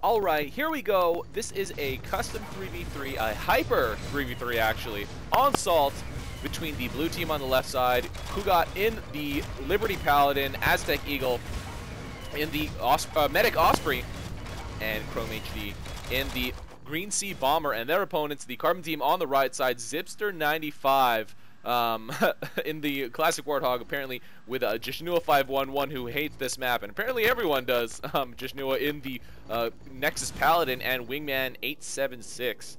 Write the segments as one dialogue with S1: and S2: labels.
S1: Alright, here we go. This is a custom 3v3, a hyper 3v3 actually, on Salt between the blue team on the left side, Hugot in the Liberty Paladin, AztekEagle in the Medic Osprey, and ChromeHD in the Green Sea Bomber, and their opponents, the Carbon team on the right side, Zipster95 in the Classic Warthog, apparently with jishnua511, who hates this map, and apparently everyone does. Jishnua in the Nexus Paladin, and wingman876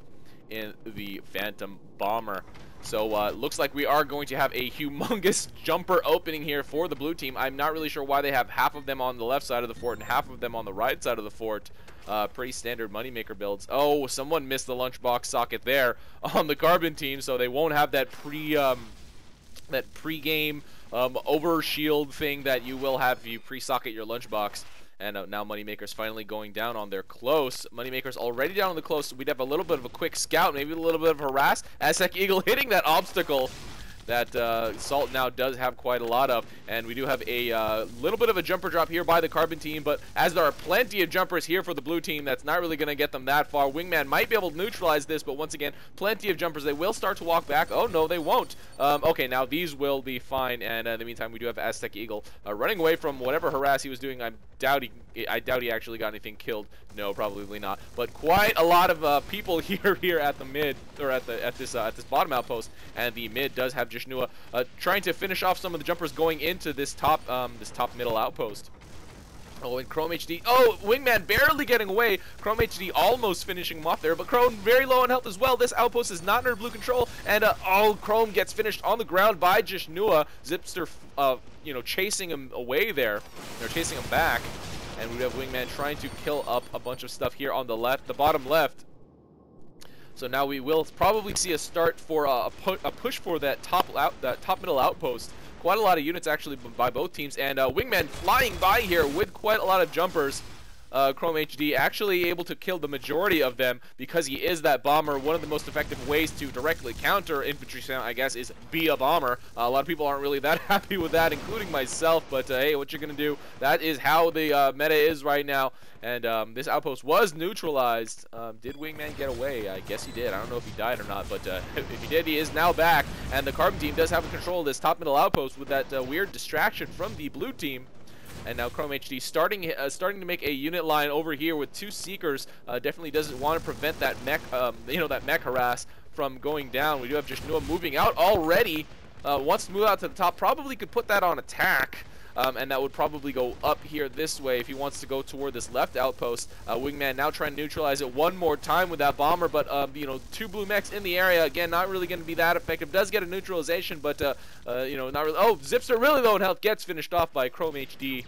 S1: in the Phantom Bomber. So it looks like we are going to have a humongous jumper opening here for the blue team. I'm not really sure why they have half of them on the left side of the fort and half of them on the right side of the fort. Pretty standard moneymaker builds. Oh, someone missed the lunchbox socket there on the Carbon team, so they won't have that pre-game over shield thing that you will have if you pre-socket your lunchbox. And now Moneymaker's finally going down on their close. Moneymaker's already down on the close, so we'd have a little bit of a quick scout, maybe a little bit of harass. AztekEagle hitting that obstacle that Salt now does have quite a lot of. And we do have a little bit of a jumper drop here by the Carbon team, but as there are plenty of jumpers here for the blue team, that's not really going to get them that far. Wingman might be able to neutralize this, but once again, plenty of jumpers. They will start to walk back. Oh, no, they won't. Okay, now these will be fine, and in the meantime, we do have AztekEagle running away from whatever harass he was doing. I doubt he actually got anything killed. No, probably not. But quite a lot of people here at the mid, or at this bottom outpost, and the mid does have Jishnua trying to finish off some of the jumpers going into this top middle outpost. Oh, and ChromeHD. Oh, Wingman barely getting away. ChromeHD almost finishing him off there, but Chrome very low on health as well. This outpost is not under blue control, and Chrome gets finished on the ground by Jishnua. Zipster, chasing him away there. They're chasing him back, and we have Wingman trying to kill up a bunch of stuff here on the left, the bottom left. So now we will probably see a start for a push for that top middle outpost. Quite a lot of units actually by both teams, and Wingman flying by here with quite a lot of jumpers. ChromeHD actually able to kill the majority of them because he is that bomber. One of the most effective ways to directly counter infantry sound, I guess, is be a bomber. A lot of people aren't really that happy with that, including myself, but hey, what you're gonna do? That is how the meta is right now, and this outpost was neutralized. Did Wingman get away? I guess he did. I don't know if he died or not, but if he did, he is now back, and the Carbon team does have control of this top middle outpost with that weird distraction from the blue team. And now ChromeHD starting to make a unit line over here with two Seekers. Definitely doesn't want to prevent that mech, that mech harass from going down. We do have Jishnua moving out already. Wants to move out to the top. Probably could put that on attack. And that would probably go up here this way if he wants to go toward this left outpost. Wingman now trying to neutralize it one more time with that bomber, but two blue mechs in the area. Again, not really going to be that effective. Does get a neutralization, but not really. Oh, Zipster really low in health, gets finished off by ChromeHD.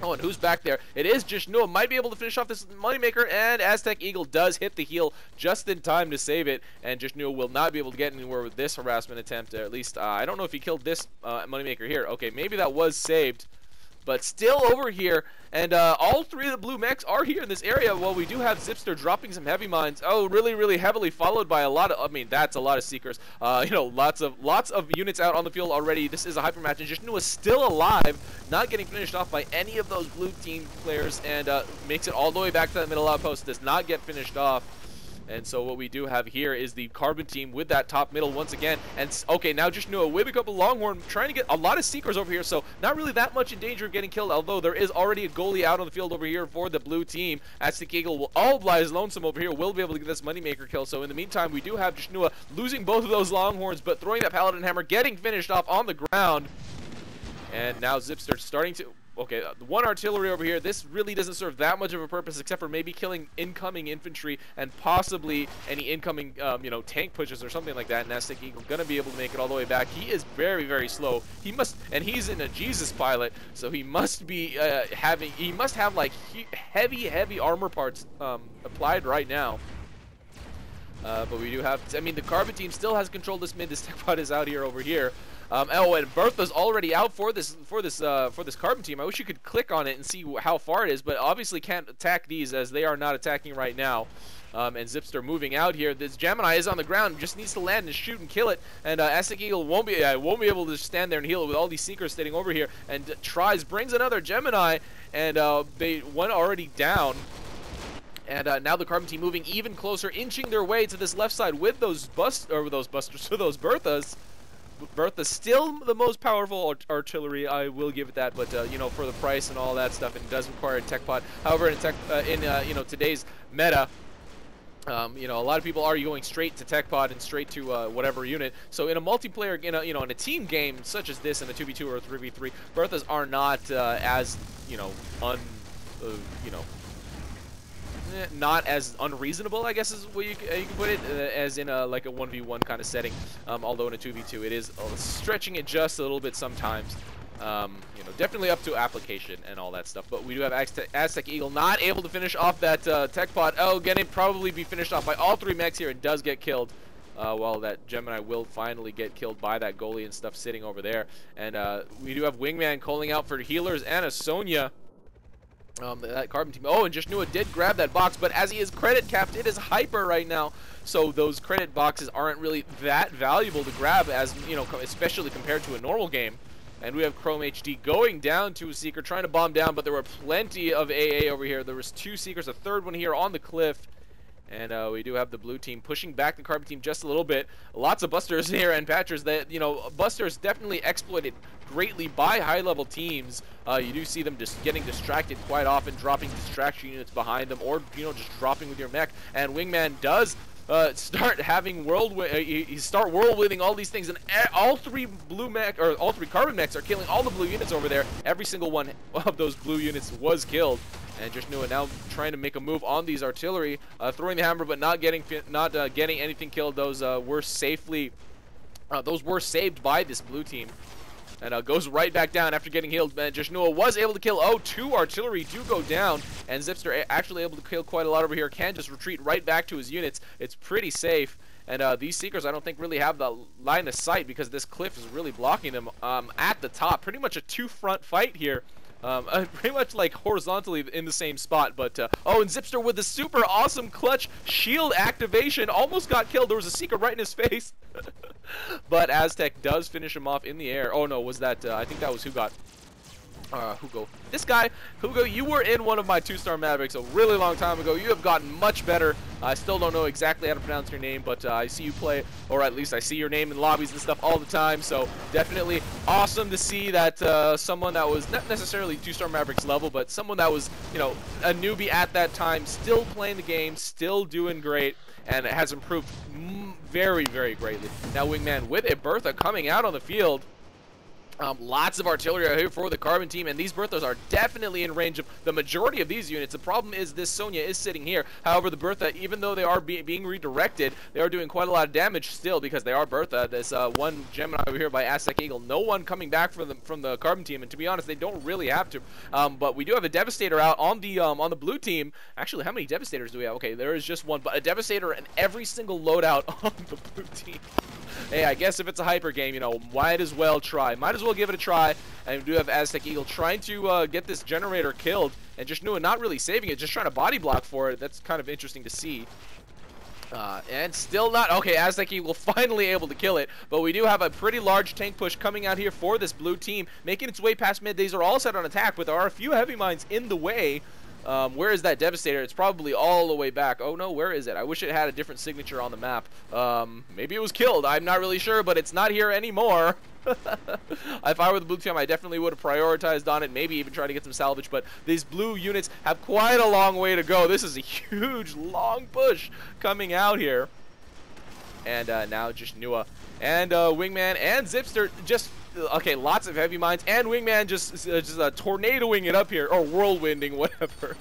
S1: Oh, and who's back there? It is Jishnua. Might be able to finish off this Moneymaker, and AztekEagle does hit the heal just in time to save it, and Jishnua will not be able to get anywhere with this harassment attempt. At least, I don't know if he killed this Moneymaker here. Okay, maybe that was saved, but still over here, and all three of the blue mechs are here in this area. Well, we do have Zipster dropping some heavy mines. Oh, really, really heavily, followed by a lot of, that's a lot of Seekers. Lots of units out on the field already. This is a hyper match, and Jishnua is still alive, not getting finished off by any of those blue team players, and makes it all the way back to that middle outpost. Does not get finished off. And so what we do have here is the Carbon team with that top middle once again. And okay, now Jishnua with a couple Longhorn trying to get a lot of Seekers over here, so not really that much in danger of getting killed, although there is already a goalie out on the field over here for the blue team. AztekEagle will all Blai's lonesome over here, will be able to get this Moneymaker kill. So in the meantime, we do have Jishnua losing both of those Longhorns, but throwing that Paladin Hammer, getting finished off on the ground. And now Zipster starting to... Okay, the one artillery over here, this really doesn't serve that much of a purpose except for maybe killing incoming infantry and possibly any incoming, tank pushes or something like that. And AztekEagle gonna be able to make it all the way back. He is very, very slow. He must, and he's in a Jesus pilot, so he must be he must have like heavy armor parts applied right now. But we do have, the Carbon team still has control of this mid. This tech pod is out here over here. Oh, and Bertha's already out for this Carbon team. I wish you could click on it and see how far it is, but obviously can't attack these as they are not attacking right now. And Zipster moving out here. This Gemini is on the ground, just needs to land and shoot and kill it. And AztekEagle won't be able to stand there and heal it with all these Seekers sitting over here. And brings another Gemini, and one already down. And now the Carbon team moving even closer, inching their way to this left side with those those Berthas. Bertha still the most powerful artillery, I will give it that, but you know, for the price and all that stuff, it does require a tech pod. However, in you know, today's meta, you know, a lot of people are going straight to tech pod and straight to whatever unit. So in a multiplayer, you know, in a team game such as this, in a 2v2 or a 3v3, Berthas are not as, you know, you know, not as unreasonable, I guess is what you can put it, as in a like a 1v1 kind of setting. Although in a 2v2 it is stretching it just a little bit sometimes. You know, definitely up to application and all that stuff. But we do have AztekEagle not able to finish off that tech pod. Oh, gonna probably be finished off by all three mechs here and does get killed. While that Gemini will finally get killed by that goalie and stuff sitting over there. And we do have Wingman calling out for healers and a Sonya. That Carbon team. Oh, and jishnua did grab that box, but as he is credit capped, it is hyper right now. So those credit boxes aren't really that valuable to grab, as you know, especially compared to a normal game. And we have ChromeHD going down to a Seeker, trying to bomb down, but there were plenty of AA over here. There was two Seekers, a third one here on the cliff. And we do have the blue team pushing back the Carbon team just a little bit. Lots of busters here and patchers that, you know, busters definitely exploited greatly by high-level teams. You do see them just getting distracted quite often, dropping distraction units behind them, or, you know, just dropping with your mech. And Wingman does start having start whirlwinding all these things, and all three Carbon mechs are killing all the blue units over there. Every single one of those blue units was killed. And jishnua now trying to make a move on these artillery, throwing the hammer, but not getting anything killed. Those were saved by this blue team, and goes right back down after getting healed. And jishnua was able to kill. Oh, two artillery do go down, and Zipster actually able to kill quite a lot over here. Can just retreat right back to his units. It's pretty safe. And these Seekers, I don't think, really have the line of sight because this cliff is really blocking them at the top. Pretty much a two-front fight here. Pretty much like horizontally in the same spot, but oh, and Zipster with the super awesome clutch shield activation almost got killed. There was a Seeker right in his face. But Aztec does finish him off in the air. Oh no, was that I think that was Hugot. Hugot. This guy, Hugot, you were in one of my 2-star Mavericks a really long time ago. You have gotten much better. I still don't know exactly how to pronounce your name, but I see you play, or at least I see your name in lobbies and stuff all the time. So definitely awesome to see that someone that was not necessarily 2-star Mavericks level, but someone that was, you know, a newbie at that time, still playing the game, still doing great, and it has improved very, very greatly. Now Wingman with a Bertha coming out on the field. Lots of artillery out here for the Carbon team, and these Berthas are definitely in range of the majority of these units. The problem is this Sonya is sitting here. However, the Bertha, even though they are being redirected, they are doing quite a lot of damage still because they are Bertha. This one Gemini over here by AztekEagle, no one coming back from the Carbon team, and to be honest, they don't really have to. But we do have a Devastator out on the blue team. Actually, how many Devastators do we have? Okay, there is just one, but a Devastator in every single loadout on the blue team. Hey, I guess if it's a hyper game, you know, might as well try. Might as well give it a try. And we do have AztekEagle trying to get this generator killed, and jishnua not really saving it, just trying to body block for it. That's kind of interesting to see. And still not. Okay, AztekEagle finally able to kill it, but we do have a pretty large tank push coming out here for this blue team, making its way past mid. These are all set on attack, but there are a few heavy mines in the way. Where is that Devastator? It's probably all the way back. Oh no, where is it? I wish it had a different signature on the map. Maybe it was killed. I'm not really sure, but it's not here anymore. If I were the blue team, I definitely would have prioritized on it, maybe even try to get some salvage, but these blue units have quite a long way to go. This is a huge, long push coming out here. And now jishnua and Wingman and Zipster just... Okay, lots of heavy mines, and Wingman just tornadoing it up here, or whirlwinding, whatever.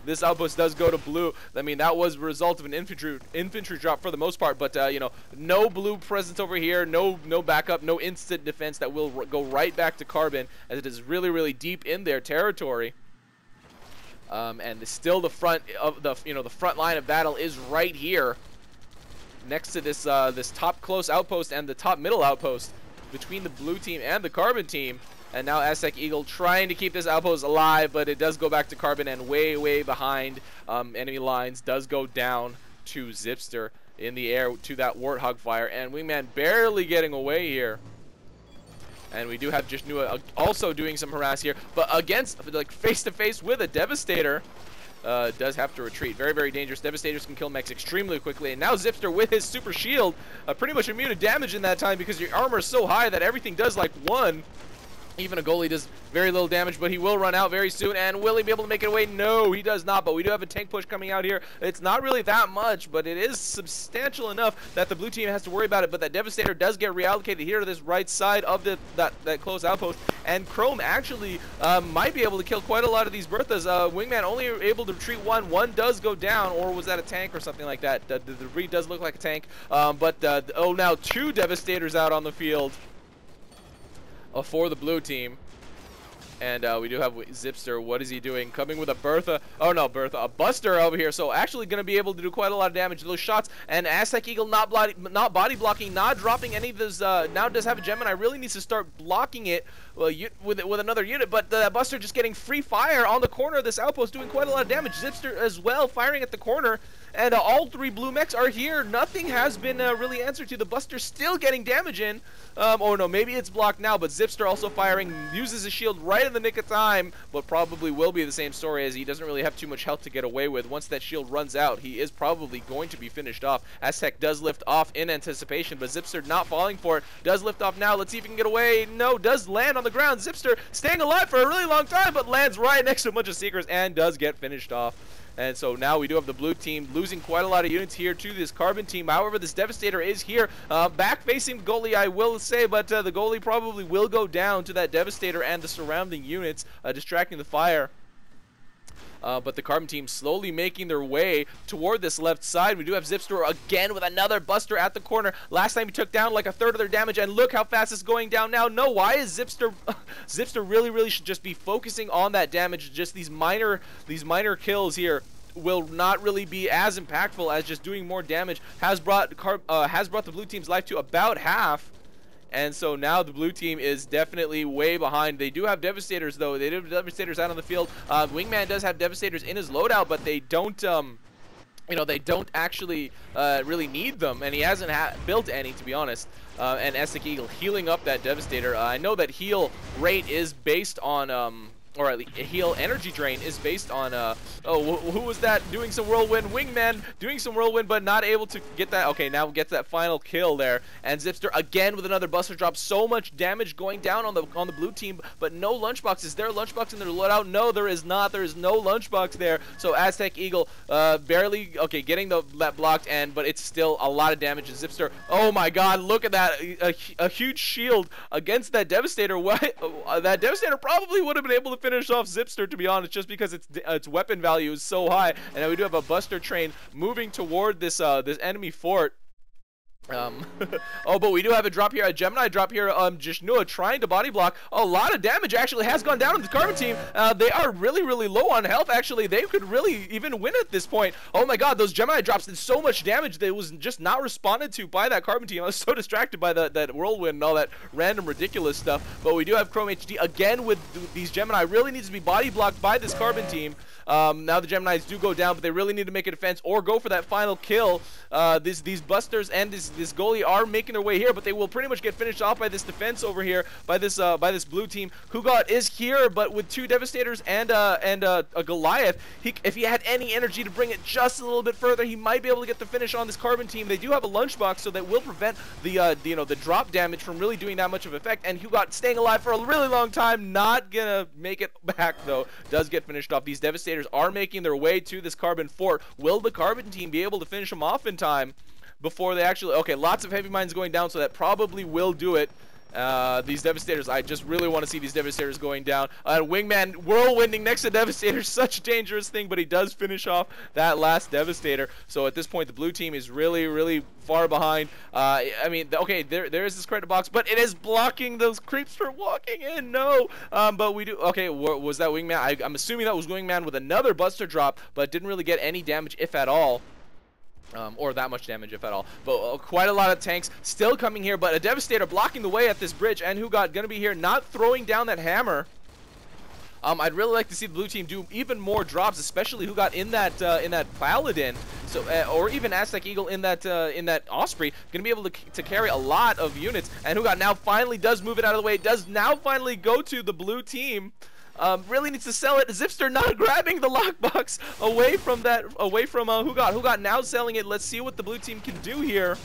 S1: This outpost does go to blue. I mean, that was a result of an infantry drop for the most part, but you know, no blue presence over here, no backup, no instant defense. That will go right back to Carbon, as it is really, really deep in their territory. And still the front of the the front line of battle is right here, next to this this top close outpost and the top middle outpost, between the blue team and the Carbon team. And now AztekEagle trying to keep this outpost alive, but it does go back to Carbon, and way behind enemy lines does go down to Zipster in the air to that Warthog fire, and Wingman barely getting away here. And we do have jishnua also doing some harass here, but against, like, face to face with a Devastator. does have to retreat. Very, very dangerous. Devastators can kill mechs extremely quickly. And now Zipster with his super shield, pretty much immune to damage in that time because your armor is so high that everything does like one. Even a goalie does very little damage, but he will run out very soon. And will he be able to make it away? No, he does not. But we do have a tank push coming out here. It's not really that much, but it is substantial enough that the blue team has to worry about it. But that Devastator does get reallocated here to this right side of that close outpost. And Chrome actually might be able to kill quite a lot of these Berthas. Wingman only able to retreat one. One does go down, or was that a tank or something like that? The debris does look like a tank. Oh, now 2 Devastators out on the field. For the blue team. And we do have Zipster. What is he doing? Coming with a Bertha. Oh, no, Bertha. A Buster over here. So actually going to be able to do quite a lot of damage to those shots. And AztekEagle not body blocking, not dropping any of those. Now does have a Gemini. Really needs to start blocking it with another unit. But the Buster just getting free fire on the corner of this outpost, doing quite a lot of damage. Zipster as well, firing at the corner. And all 3 blue mechs are here. Nothing has been really answered to. The Buster still getting damage in. Oh no, maybe it's blocked now, but Zipster also firing, uses his shield right in the nick of time, but probably will be the same story as he doesn't really have too much health to get away with. Once that shield runs out, he is probably going to be finished off. Aztek does lift off in anticipation, but Zipster not falling for it. Does lift off now. Let's see if he can get away. No, does land on the ground. Zipster staying alive for a really long time, but lands right next to a bunch of Seekers and does get finished off. And so now we do have the blue team losing quite a lot of units here to this Carbon team. However, this Devastator is here, back facing the goalie, I will say, but the goalie probably will go down to that Devastator and the surrounding units, distracting the fire. But the Carbon team slowly making their way toward this left side. We do have Zipster again with another Buster at the corner. Last time he took down like a third of their damage, and look how fast it's going down now. No, why is Zipster Zipster really should just be focusing on that damage. Just these minor kills here will not really be as impactful as just doing more damage. Has brought the blue team's life to about half. And so now the blue team is definitely way behind. They do have Devastators, though. They do have Devastators out on the field. Wingman does have Devastators in his loadout, but they don't, you know, they don't actually really need them. And he hasn't built any, to be honest. And AztekEagle healing up that Devastator. I know that heal rate is based on, or at least heal energy drain is based on, oh, who was that doing some whirlwind? Wingman doing some whirlwind, but not able to get that. Okay, now gets that final kill there. And Zipster again with another Buster drop. So much damage going down on the blue team, but no lunchbox. Is there a lunchbox in their loadout? No, there is not. There is no lunchbox there. So AztekEagle barely, okay, getting that blocked, but it's still a lot of damage. And Zipster, oh my god, look at that. A huge shield against that Devastator. What? That Devastator probably would have been able to finish off Zipster, to be honest, just because its weapon value is so high. And now we do have a Buster train moving toward this this enemy fort. Oh, but we do have a drop here, a Gemini drop here. Jishnua trying to body block. A lot of damage actually has gone down on the Carbon team. They are really low on health. Actually, they could really even win at this point. Oh my god, those Gemini drops did so much damage that it was just not responded to by that Carbon team. I was so distracted by that whirlwind and all that random ridiculous stuff. But we do have ChromeHD again with these Gemini. Really needs to be body blocked by this Carbon team. Now the Geminis do go down, but they really need to make a defense or go for that final kill. These Busters and this goalie are making their way here, but they will pretty much get finished off by this defense over here, by this blue team. Hugot is here, but with 2 Devastators and a Goliath, if he had any energy to bring it just a little bit further, he might be able to get the finish on this Carbon team. They do have a lunchbox, so that will prevent the you know, the drop damage from really doing that much of effect. And Hugot staying alive for a really long time, not gonna make it back though. Does get finished off. These Devastators are making their way to this Carbon fort. Will the Carbon team be able to finish them off in time before they actually... Okay, lots of heavy mines going down, so that probably will do it. These Devastators, I just really want to see these Devastators going down. Wingman whirlwinding next to Devastator, such a dangerous thing, but he does finish off that last Devastator. So at this point, the blue team is really far behind. I mean, okay, there is this credit box, but it is blocking those creeps from walking in. No, but we do... Okay, was that Wingman? I'm assuming that was Wingman with another Buster drop, but didn't really get any damage, if at all. Or that much damage, if at all. But quite a lot of tanks still coming here, but a Devastator blocking the way at this bridge, and Hugot gonna be here, not throwing down that hammer. I'd really like to see the blue team do even more drops, especially Hugot in that Paladin, so or even AztekEagle in that Osprey, gonna be able to carry a lot of units. And Hugot now finally does move it out of the way. Does now finally go to the blue team. really needs to sell it. Zipster not grabbing the lockbox away from Hugot. Hugot now selling it. Let's see what the blue team can do here.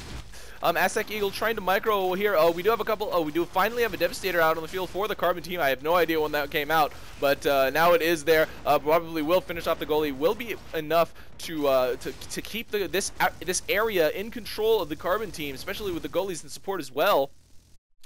S1: AztekEagle trying to micro here. Oh, we do have a couple. Oh, we do finally have a Devastator out on the field for the Carbon team. I have no idea when that came out, but now it is there. Probably will finish off the goalie. Will be enough to keep this area in control of the Carbon team, especially with the goalies and support as well.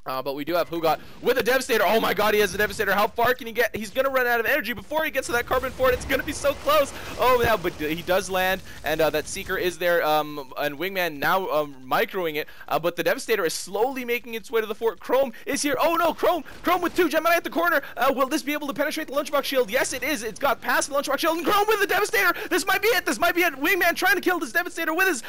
S1: But we do have Hugot with a Devastator. Oh my god, he has a Devastator. How far can he get? He's going to run out of energy before he gets to that Carbon fort. It's going to be so close. Oh, yeah, but he does land, and that Seeker is there, and Wingman now microing it. But the Devastator is slowly making its way to the fort. Chrome is here. Oh no, Chrome with 2 Gemini at the corner. Will this be able to penetrate the lunchbox shield? Yes, it is. It's got past the lunchbox shield, and Chrome with the Devastator. This might be it. This might be it. Wingman trying to kill this Devastator with his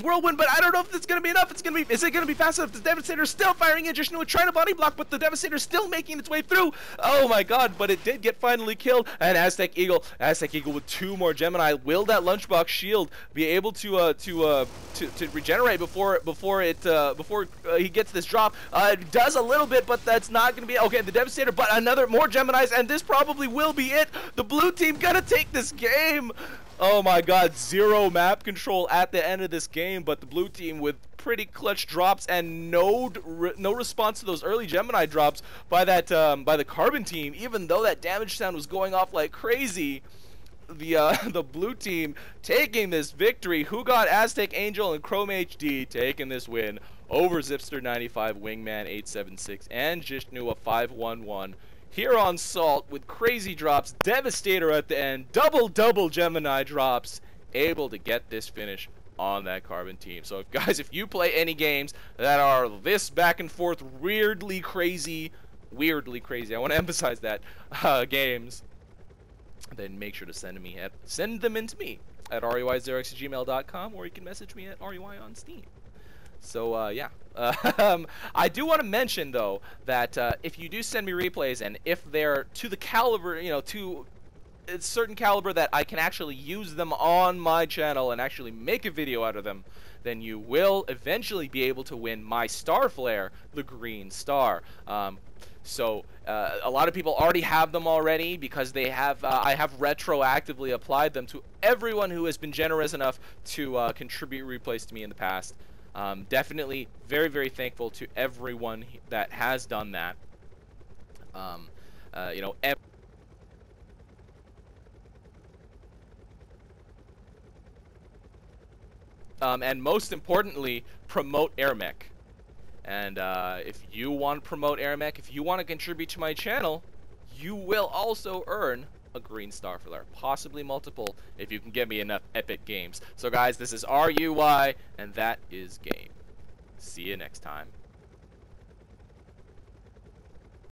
S1: whirlwind, but I don't know if it's going to be enough. Is it going to be fast enough? The Devastator is still firing in. Jishnua trying to body block, but the Devastator still making its way through. Oh my god, but it did get finally killed. And AztekEagle with 2 more Gemini. Will that lunchbox shield be able to regenerate before he gets this drop? It does a little bit, but that's not going to be okay. The Devastator, but more Geminis, and this probably will be it. The blue team gonna take this game. Oh my god, 0 map control at the end of this game, but the blue team with pretty clutch drops and no response to those early Gemini drops by the Carbon team. Even though that damage sound was going off like crazy, the blue team taking this victory. Hugot AztekEagle and ChromeHD taking this win over Zipster95, wingman876, and jishnua511. Here on Salt with crazy drops, Devastator at the end, double Gemini drops, able to get this finish on that Carbon team. So guys, if you play any games that are this back and forth, weirdly crazy, I want to emphasize that, games, then make sure to send them in to me at rey0x@gmail.com, or you can message me at rey on Steam. So yeah, I do want to mention though that if you do send me replays, and if they're to the caliber, to a certain caliber that I can actually use them on my channel and actually make a video out of them, then you will eventually be able to win my Star Flare, the Green Star. So a lot of people already have them already because they have I have retroactively applied them to everyone who has been generous enough to contribute replays to me in the past. Definitely very thankful to everyone that has done that. And most importantly, promote AirMech. And if you want to promote AirMech, if you want to contribute to my channel, you will also earn a Green Star Flare, possibly multiple, if you can get me enough epic games. So guys, this is RUY, and that is game. See you next time.